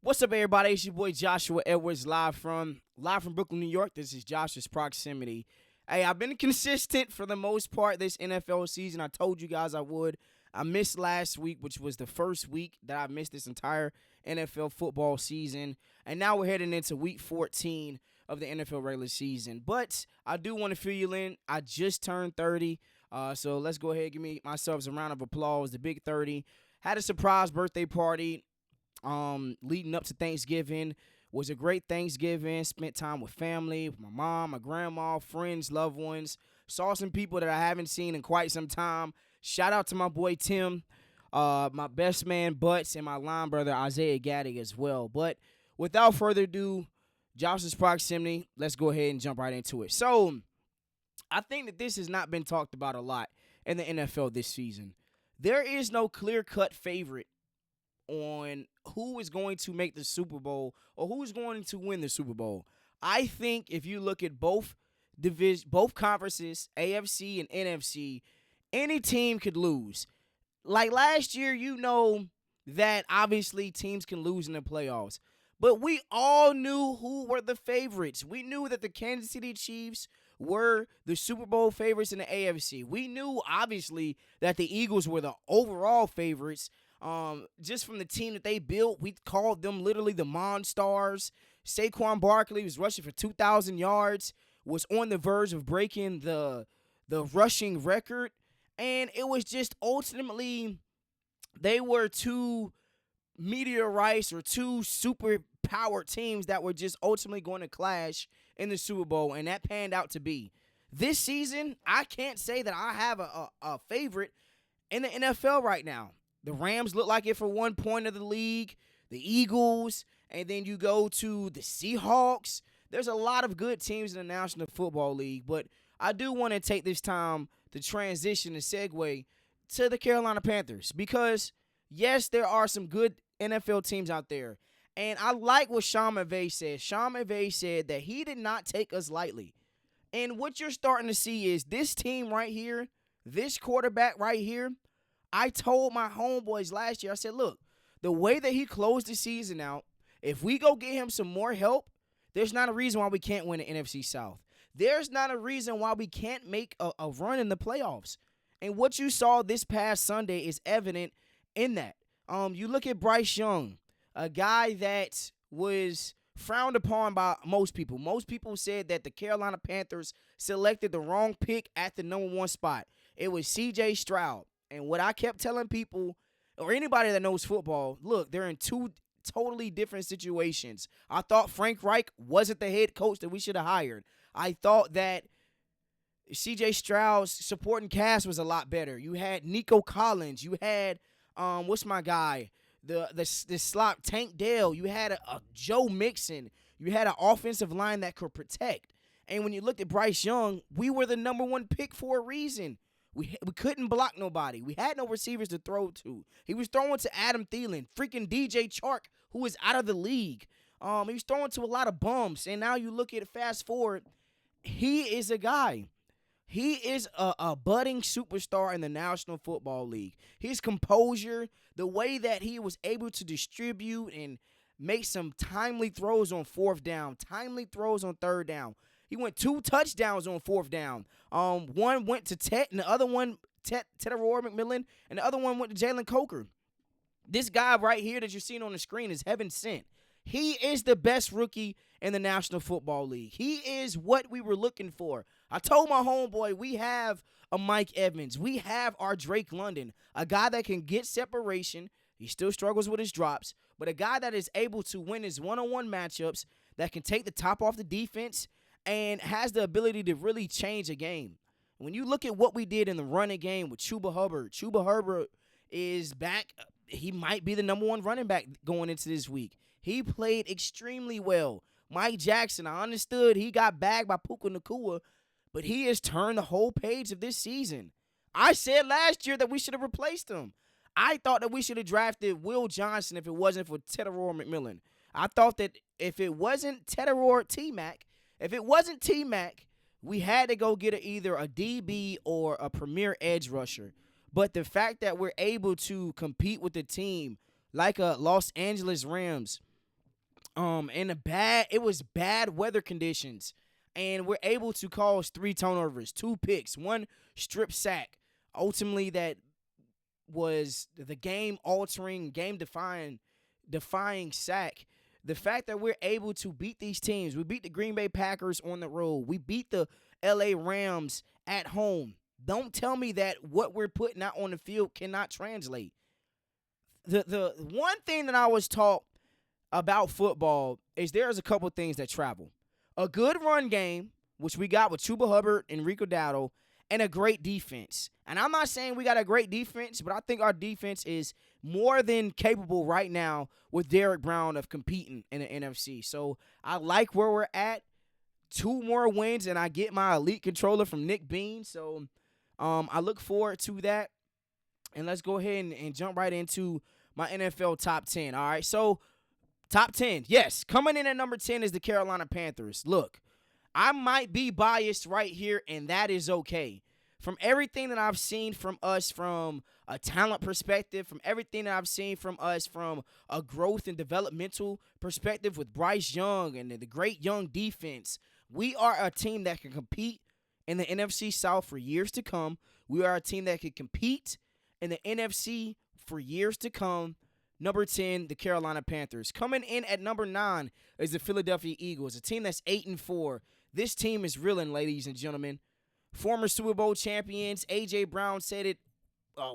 What's up, everybody? It's your boy Joshua Edwards, live from Brooklyn, New York. This is Joshua's Proximity. Hey, I've been consistent for the most part this NFL season. I told you guys I would. I missed last week, which was the first week that I missed this entire NFL football season. And now we're heading into week 14 of the NFL regular season. But I do want to fill you in. I just turned 30. So let's go ahead and give myself a round of applause. The big 30. Had a surprise birthday party leading up to Thanksgiving. Was a great Thanksgiving. Spent time with family, with my mom, my grandma, friends, loved ones. Saw some people that I haven't seen in quite some time. Shout out to my boy Tim, my best man Butts, and my line brother Isaiah Gaddy as well. But without further ado, Josh's Proximity, let's go ahead and jump right into it. So, I think that this has not been talked about a lot in the NFL this season. There is no clear-cut favorite on who is going to make the Super Bowl or who is going to win the Super Bowl. I think if you look at both conferences, AFC and NFC, any team could lose. Like last year, you know that obviously teams can lose in the playoffs. But we all knew who were the favorites. We knew that the Kansas City Chiefs were the Super Bowl favorites in the AFC. We knew, obviously, that the Eagles were the overall favorites. Just from the team that they built, we called them literally the Monstars. Saquon Barkley was rushing for 2,000 yards, was on the verge of breaking the rushing record. And it was just ultimately, they were two meteorites or two super powered teams that were just ultimately going to clash in the Super Bowl, and that panned out to be. This season, I can't say that I have a favorite in the NFL right now. The Rams look like it for one point of the league, the Eagles, and then you go to the Seahawks. There's a lot of good teams in the National Football League, but I do want to take this time to transition and segue to the Carolina Panthers because, yes, there are some good NFL teams out there, and I like what Sean McVay said. Sean McVay said that he did not take us lightly, and what you're starting to see is this team right here, this quarterback right here. I told my homeboys last year, I said, look, the way that he closed the season out, if we go get him some more help, there's not a reason why we can't win the NFC South. There's not a reason why we can't make a run in the playoffs. And what you saw this past Sunday is evident in that. You look at Bryce Young, a guy that was frowned upon by most people. Most people said that the Carolina Panthers selected the wrong pick at the number one spot. It was C.J. Stroud. And what I kept telling people, or anybody that knows football, look, they're in two totally different situations. I thought Frank Reich wasn't the head coach that we should have hired. I thought that C.J. Stroud's supporting cast was a lot better. You had Nico Collins. You had, what's my guy? The slot, Tank Dell. You had a Joe Mixon. You had an offensive line that could protect. And when you looked at Bryce Young, we were the number one pick for a reason. We couldn't block nobody. We had no receivers to throw to. He was throwing to Adam Thielen, freaking DJ Chark, who was out of the league. He was throwing to a lot of bumps. And now you look at it, fast forward, he is a guy. He is a budding superstar in the National Football League. His composure, the way that he was able to distribute and make some timely throws on fourth down, timely throws on third down. He went 2 touchdowns on fourth down. One went to Tet, and the other one, Tetairoa McMillan, and the other one went to Jalen Coker. This guy right here that you're seeing on the screen is heaven sent. He is the best rookie in the National Football League. He is what we were looking for. I told my homeboy, we have a Mike Evans. We have our Drake London, a guy that can get separation. He still struggles with his drops, but a guy that is able to win his one-on-one matchups, that can take the top off the defense, and has the ability to really change a game. When you look at what we did in the running game with Chuba Hubbard is back. He might be the number one running back going into this week. He played extremely well. Mike Jackson, I understood he got bagged by Puka Nacua, but he has turned the whole page of this season. I said last year that we should have replaced him. I thought that we should have drafted Will Johnson if it wasn't for Tetairoa McMillan. I thought that if it wasn't Tetairoa T-Mac, if it wasn't T-Mac, we had to go get either a DB or a premier edge rusher. But the fact that we're able to compete with a team like a Los Angeles Rams, in it was bad weather conditions, and we're able to cause 3 turnovers, 2 picks, 1 strip sack. Ultimately, that was the game altering, game defying sack. The fact that we're able to beat these teams, we beat the Green Bay Packers on the road, we beat the LA Rams at home. Don't tell me that what we're putting out on the field cannot translate. The one thing that I was taught about football is there's a couple things that travel. A good run game, which we got with Chuba Hubbard and Rico Dowdle, and a great defense. And I'm not saying we got a great defense, but I think our defense is more than capable right now with Derek Brown of competing in the NFC. So I like where we're at. 2 more wins, and I get my elite controller from Nick Bean. So I look forward to that. And let's go ahead and jump right into my NFL top 10. All right, so top 10. Yes, coming in at number 10 is the Carolina Panthers. Look, I might be biased right here, and that is okay. From everything that I've seen from us from a talent perspective, from everything that I've seen from us from a growth and developmental perspective with Bryce Young and the great young defense, we are a team that can compete in the NFC South for years to come. We are a team that can compete in the NFC for years to come. Number 10, the Carolina Panthers. Coming in at number 9 is the Philadelphia Eagles, a team that's 8-4. This team is reeling, ladies and gentlemen. Former Super Bowl champions, A.J. Brown said it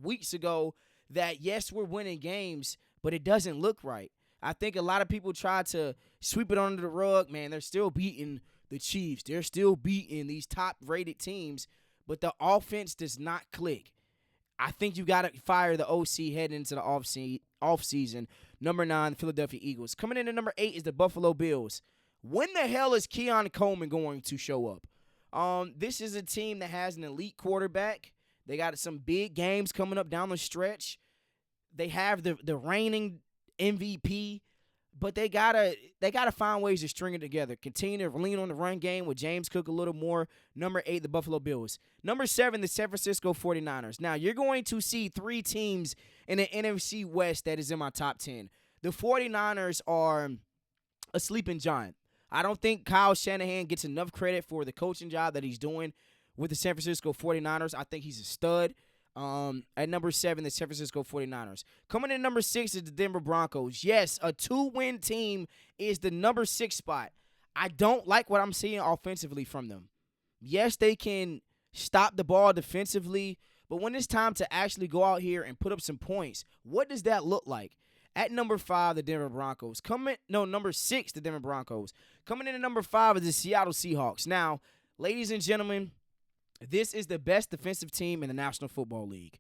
weeks ago that, yes, we're winning games, but it doesn't look right. I think a lot of people try to sweep it under the rug. Man, they're still beating the Chiefs. They're still beating these top-rated teams, but the offense does not click. I think you got to fire the OC heading into the offseason. Number 9, Philadelphia Eagles. Coming in at number 8 is the Buffalo Bills. When the hell is Keon Coleman going to show up? This is a team that has an elite quarterback. They got some big games coming up down the stretch. They have the reigning MVP, but they gotta find ways to string it together. Continue to lean on the run game with James Cook a little more. Number 8, the Buffalo Bills. Number 7, the San Francisco 49ers. Now, you're going to see 3 teams in the NFC West that is in my top 10. The 49ers are a sleeping giant. I don't think Kyle Shanahan gets enough credit for the coaching job that he's doing with the San Francisco 49ers. I think he's a stud. At number 7, the San Francisco 49ers. Coming in number 6 is the Denver Broncos. Yes, a 2-win team is the number 6 spot. I don't like what I'm seeing offensively from them. Yes, they can stop the ball defensively, but when it's time to actually go out here and put up some points, what does that look like? At number 5, the Denver Broncos. Number 6, the Denver Broncos. Coming in at number 5 is the Seattle Seahawks. Now, ladies and gentlemen, this is the best defensive team in the National Football League.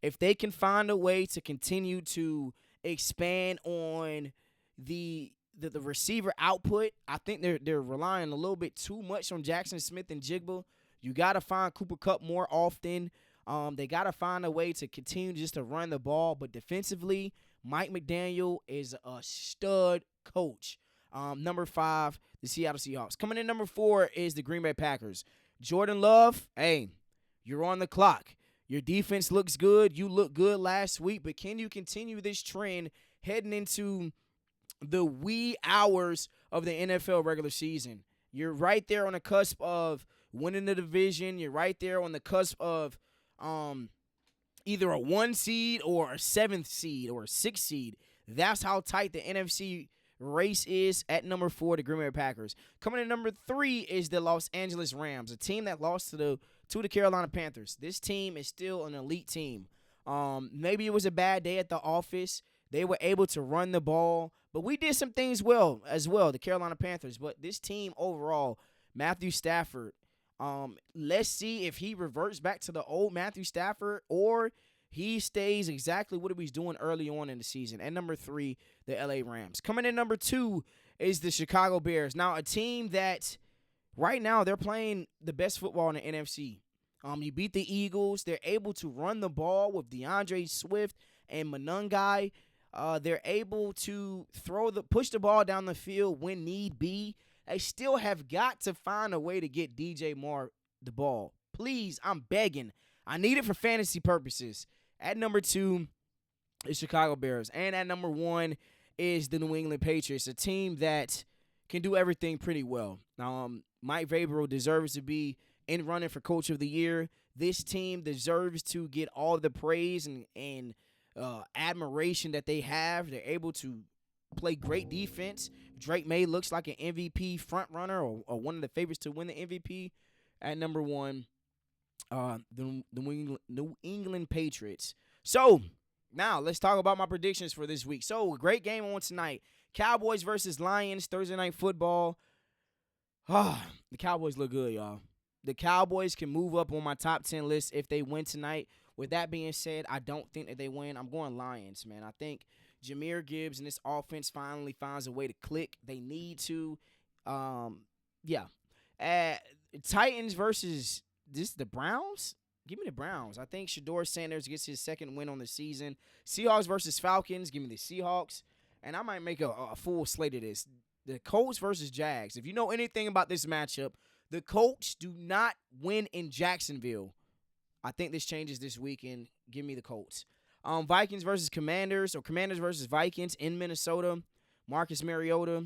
If they can find a way to continue to expand on the receiver output, I think they're relying a little bit too much on Jackson Smith and Jigba. You got to find Cooper Kupp more often. They got to find a way to continue just to run the ball. But defensively, Mike McDaniel is a stud coach. Number 5, the Seattle Seahawks. Coming in number 4 is the Green Bay Packers. Jordan Love, hey, you're on the clock. Your defense looks good. You looked good last week, but can you continue this trend heading into the wee hours of the NFL regular season? You're right there on the cusp of winning the division. You're right there on the cusp of either a 1 seed or a 7th seed or a 6th seed. That's how tight the NFC race is. At number 4, the Green Bay Packers. Coming in number 3 is the Los Angeles Rams, a team that lost to the Carolina Panthers. This team is still an elite team. Maybe it was a bad day at the office. They were able to run the ball, but we did some things well as well, the Carolina Panthers. But this team overall, Matthew Stafford, let's see if he reverts back to the old Matthew Stafford or he stays exactly what he was doing early on in the season. At number 3, the LA Rams. Coming in number 2 is the Chicago Bears. Now, a team that right now they're playing the best football in the NFC. You beat the Eagles. They're able to run the ball with DeAndre Swift and Monangai. They're able to push the ball down the field when need be. They still have got to find a way to get DJ Moore the ball. Please, I'm begging. I need it for fantasy purposes. At number 2 is Chicago Bears. And at number 1 is the New England Patriots, a team that can do everything pretty well. Mike Vrabel deserves to be in running for Coach of the Year. This team deserves to get all the praise and admiration that they have. They're able to play great defense. Drake May looks like an MVP front runner or one of the favorites to win the MVP at number one. The New England Patriots. So now let's talk about my predictions for this week. So great game on tonight. Cowboys versus Lions, Thursday Night Football. The Cowboys look good, y'all. The Cowboys can move up on my top 10 list if they win tonight. With that being said, I don't think that they win. I'm going Lions, man. I think Jahmyr Gibbs and this offense finally finds a way to click. They need to. Titans versus the Browns? Give me the Browns. I think Shedeur Sanders gets his second win on the season. Seahawks versus Falcons. Give me the Seahawks. And I might make a full slate of this. The Colts versus Jags. If you know anything about this matchup, the Colts do not win in Jacksonville. I think this changes this weekend. Give me the Colts. Vikings versus Commanders, or Commanders versus Vikings in Minnesota. Marcus Mariota.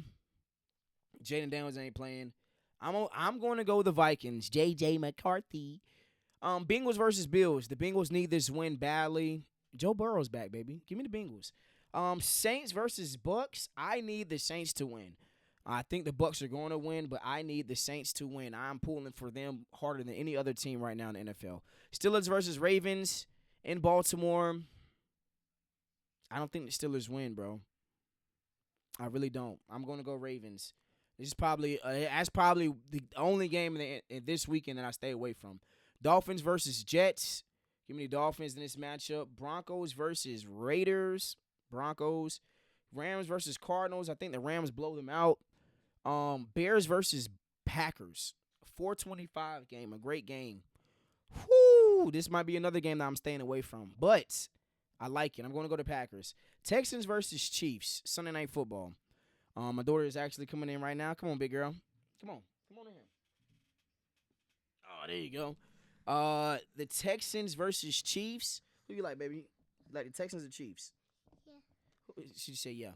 Jaden Daniels ain't playing. I'm going to go the Vikings. J.J. McCarthy. Bengals versus Bills. The Bengals need this win badly. Joe Burrow's back, baby. Give me the Bengals. Saints versus Bucks. I need the Saints to win. I think the Bucks are going to win, but I need the Saints to win. I'm pulling for them harder than any other team right now in the NFL. Steelers versus Ravens in Baltimore. I don't think the Steelers win, bro. I really don't. I'm going to go Ravens. This is probably that's probably the only game in this weekend that I stay away from. Dolphins versus Jets. Give me the Dolphins in this matchup. Broncos versus Raiders. Broncos. Rams versus Cardinals. I think the Rams blow them out. Bears versus Packers. 425 game. A great game. Whoo! This might be another game that I'm staying away from. But I like it. I'm going to go to Packers. Texans versus Chiefs. Sunday Night Football. My daughter is actually coming in right now. Come on, big girl. Come on in here. Oh, there you go. The Texans versus Chiefs. Who you like, baby? Like the Texans or Chiefs? Yeah. She said yeah.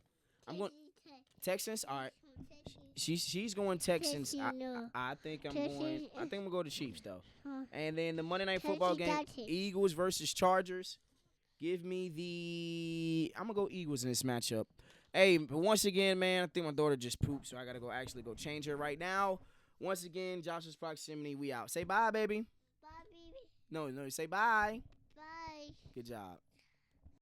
I'm going Texans. All right. She's going Texans. I think I'm gonna go to Chiefs though. And then the Monday Night Football game, Eagles versus Chargers. Give me I'm gonna go Eagles in this matchup. Hey, but once again, man, I think my daughter just pooped, so I gotta go change her right now. Once again, Josh's Proximity, we out. Say bye, baby. Bye, baby. No, say bye. Bye. Good job.